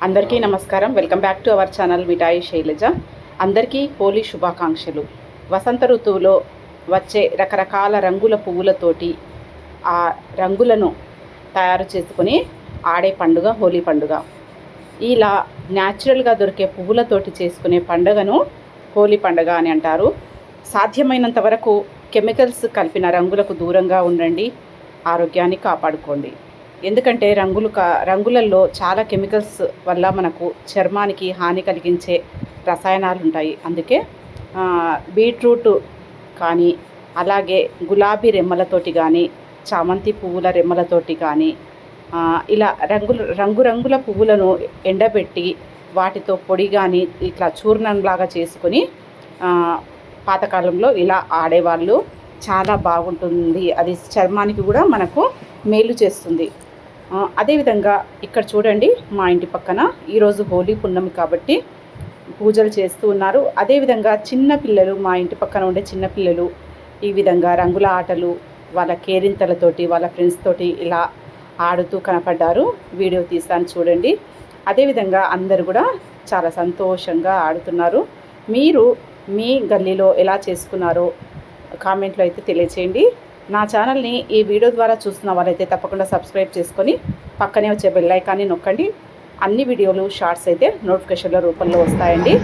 అందరికీ నమస్కారం. Welcome back to our channel Mithai Shailaja. అందరికీ హోలీ శుభాకాంక్షలు. వసంత ఋతువులో వచ్చే రకరకాల రంగుల పువ్వులతోటి ఆ రంగులను తయారు చేసుకొని ఆడే పండుగ హోలీ పండుగ. ఇలా న్యాచురల్గా దొరికే పువ్వులతోటి చేసుకునే పండుగను హోలీ పండుగ అని అంటారు. సాధ్యమైనంత వరకు కెమికల్స్ కలిపిన రంగులకు దూరంగా ఉండండి, ఆరోగ్యాన్ని కాపాడుకోండి. ఎందుకంటే రంగులలో చాలా కెమికల్స్ వల్ల మనకు చర్మానికి హాని కలిగించే రసాయనాలు ఉంటాయి. అందుకే బీట్రూట్ కానీ, అలాగే గులాబీ రెమ్మలతోటి కానీ, చామంతి పువ్వుల రెమ్మలతోటి కానీ, ఇలా రంగురంగుల పువ్వులను ఎండబెట్టి వాటితో పొడి కానీ ఇట్లా చూర్ణంలాగా చేసుకొని పాతకాలంలో ఇలా ఆడేవాళ్ళు. చాలా బాగుంటుంది. అది చర్మానికి కూడా మనకు మేలు చేస్తుంది. అదేవిధంగా ఇక్కడ చూడండి, మా ఇంటి పక్కన ఈరోజు హోలీ పున్నమి కాబట్టి పూజలు చేస్తూ ఉన్నారు. అదేవిధంగా చిన్నపిల్లలు, మా ఇంటి పక్కన ఉండే చిన్నపిల్లలు ఈ విధంగా రంగుల ఆటలు వాళ్ళ కేరింతలతోటి వాళ్ళ ఫ్రెండ్స్ తోటి ఇలా ఆడుతూ కనపడ్డారు. వీడియో తీస్తాను చూడండి. అదేవిధంగా అందరూ కూడా చాలా సంతోషంగా ఆడుతున్నారు. మీరు మీ గల్లీలో ఎలా చేసుకున్నారో కామెంట్లో అయితే తెలియచేయండి. నా ఛానల్ని ఈ వీడియో ద్వారా చూస్తున్న వాళ్ళైతే తప్పకుండా సబ్స్క్రైబ్ చేసుకొని పక్కనే వచ్చే బెల్ ఐకాన్ని నొక్కండి. అన్ని వీడియోలు షార్ట్స్ అయితే నోటిఫికేషన్ల రూపంలో వస్తాయండి.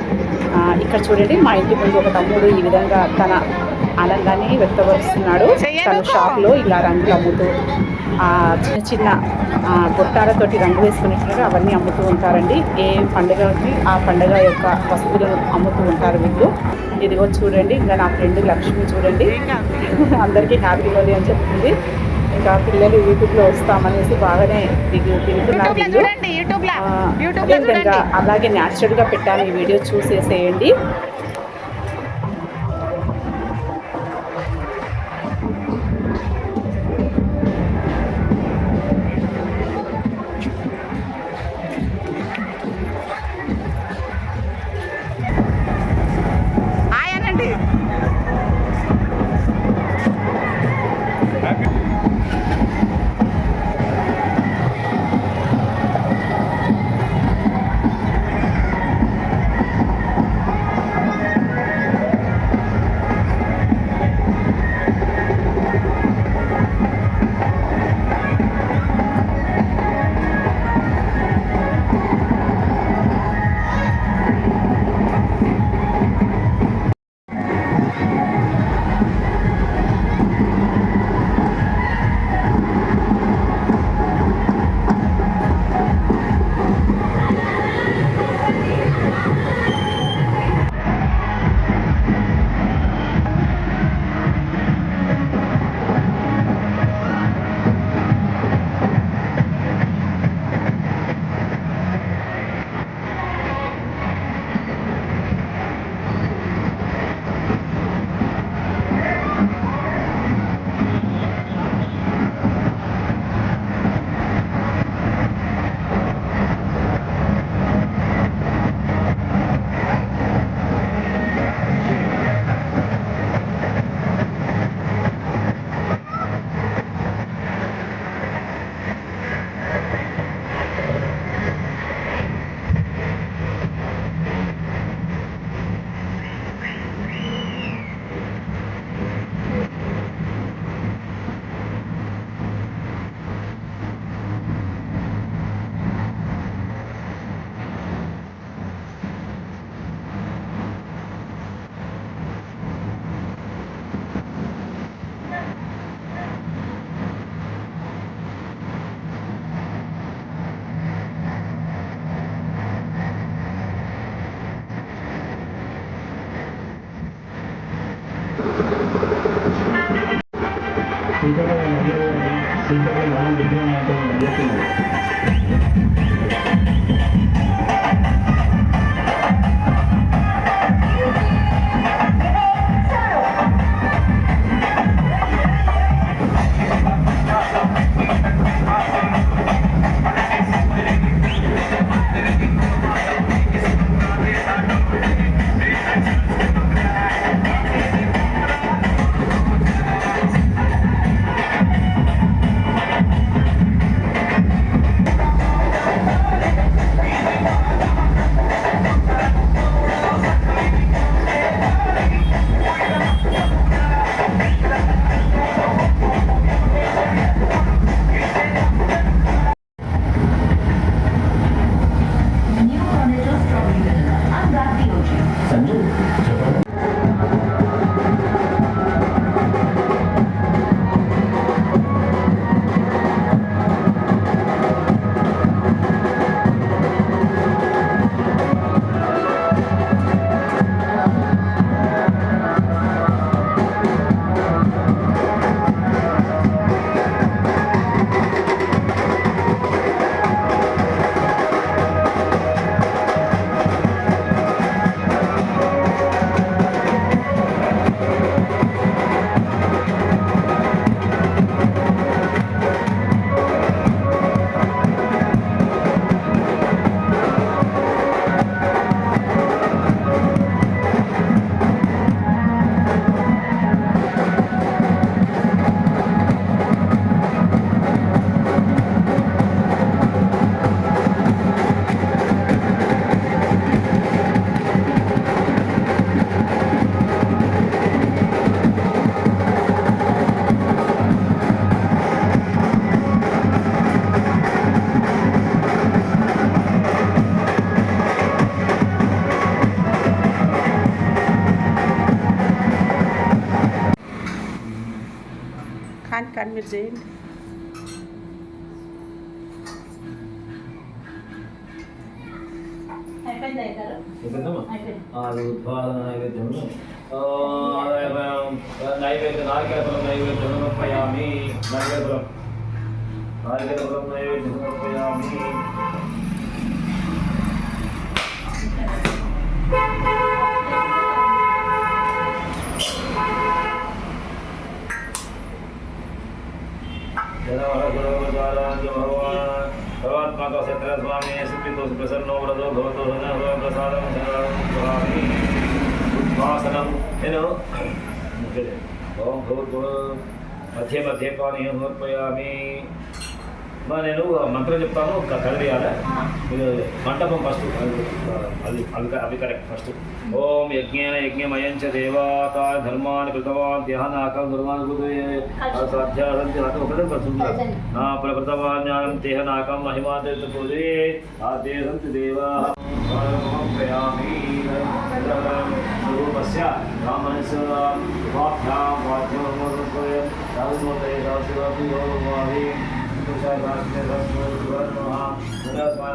ఇక్కడ చూడండి, మా ఇంటి ముందు ఒక తమ్ముడు ఈ విధంగా తన ఆనందాన్ని వ్యక్తపరుస్తున్నాడు. తను షాప్లో ఇలా రంగులు అమ్ముతూ చిన్న చిన్న గొట్టాలతోటి రంగు వేసుకునేట్టుగా అవన్నీ అమ్ముతూ ఉంటారండి. ఏ పండుగకి ఆ పండుగ యొక్క వస్తువులను అమ్ముతూ ఉంటారు వీళ్ళు. ఇదిగో చూడండి, ఇంకా నా ఫ్రెండ్ లక్ష్మి చూడండి, అందరికీ హ్యాపీ హోలీ అని చెప్తుంది. ఇంకా పిల్లలు యూట్యూబ్లో వస్తామనేసి బాగానే తిరుగుతున్నారు వీళ్ళు. అదేవిధంగా అలాగే న్యాచురల్గా పెట్టాను, ఈ వీడియో చూసేసేయండి. మీరు చేయండి. నైవేద్యం నారికేళఫలం నైవేద్యం సమర్పయామి. నారికేళఫలం నైవేద్యం సమర్పయామి. భగవాత్మాతో సత్ర స్వామి సుప్రీతో ప్రసన్నో వ్రతో భవతో ప్రసాదం స్వామి ఉద్వాసనం. నేను ఓం భూర్భువ మధ్య మధ్య పానీయం సమర్పయామి. నేను మంత్రం చెప్తాను, కలిపేయాలి. మీరు మంటపం ఫస్ట్ అవి కరెక్ట్. ఫస్ట్ ఓం యజ్ఞేన యజ్ఞమయం చ దేవాత ధర్మాన్ని కృతవాన్ దేహనాకం ధర్మాన్ని ఒకటే పడుతుంది. నా ప్రకృతవాన్యానం దేహనాకం మహిమాదే ఆదే సంతి దేవా స్వరూపస్య రామస్య ఉపాభ్యాం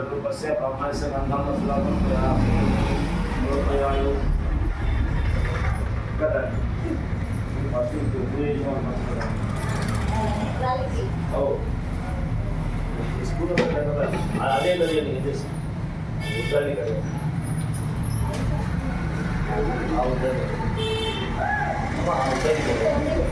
रूपस्य ब्रह्मस्य गन्धं स्लापं प्रयामि. लोकयायु कदर वास्तु दुर्देशं ओ स्कूल में करना आधे करिए नहीं दिस उधर नहीं करें आओ उधर ही करें.